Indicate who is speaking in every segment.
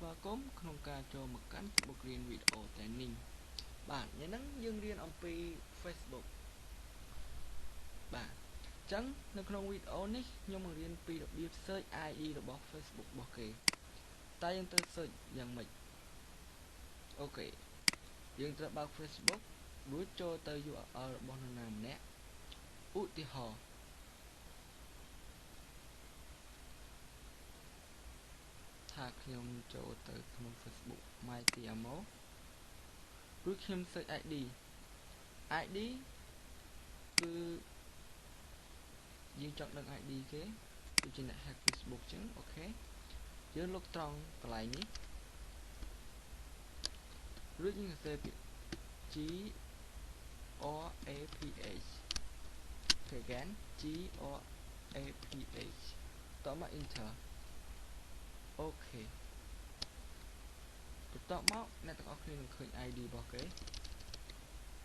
Speaker 1: ស្វាគមន៍ក្នុងការចូលមកកាន់បុគ្គលិនវីដេអូតែនេះបាទញ៉ឹងយើងរៀនអំពី Facebook បាទអញ្ចឹងនៅក្នុងវីដេអូនេះខ្ញុំនឹងរៀនពីរបៀប search ID របស់ Facebook របស់គេតើយើងត្រូវ search យ៉ាងម៉េចអូខេយើងត្រូវបើក Facebook រួចចូលទៅ URL របស់នរណាម្នាក់ឧទាហរណ៍ថាខ្ញុំចូលទៅក្នុង Facebook MyTMO រួចខ្ញុំ search ID គឺយើងចង់ដឹង ID គេដូចជាអ្នក hack Facebook ចឹងអូខេយើងលុកត្រង់កន្លែងនេះរួចយើងសរសេរពាក្យ GRAPH again GRAPH តមក enter អូខេបន្ទាប់មកអ្នកទាំងអស់គ្នានឹងឃើញ ID របស់គេ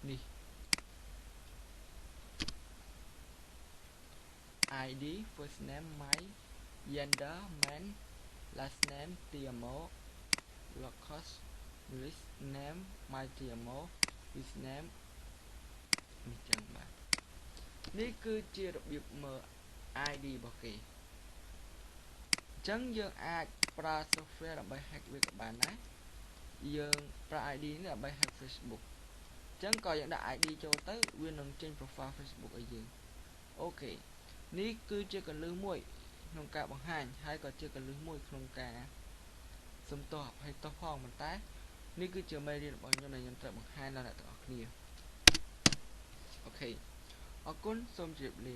Speaker 1: នេះ ID first name my gender man last name TMO locus list name my TMO his name នេះចឹងបាទនេះគឺជារបៀបមើល ID របស់គេអញ្ចឹងយើងអាចប្រើ software ដើម្បី hack វាក៏បានដែរយើងប្រើ ID នេះដើម្បី hack Facebook អញ្ចឹងក៏យើងដាក់ ID ចូលទៅវានឹងចេញ profile Facebook ឲ្យយើងអូខេនេះគឺជាកលឹះមួយក្នុងការបង្ហាញហើយក៏ជាកលឹះមួយក្នុងការសុំទោសអភ័យទោសផងប៉ុន្តែនេះគឺជាមេរៀនរបស់ខ្ញុំដែលខ្ញុំត្រូវបង្ហាញដល់អ្នកទាំងអស់គ្នាអូខេអរគុណសូមជម្រាបលា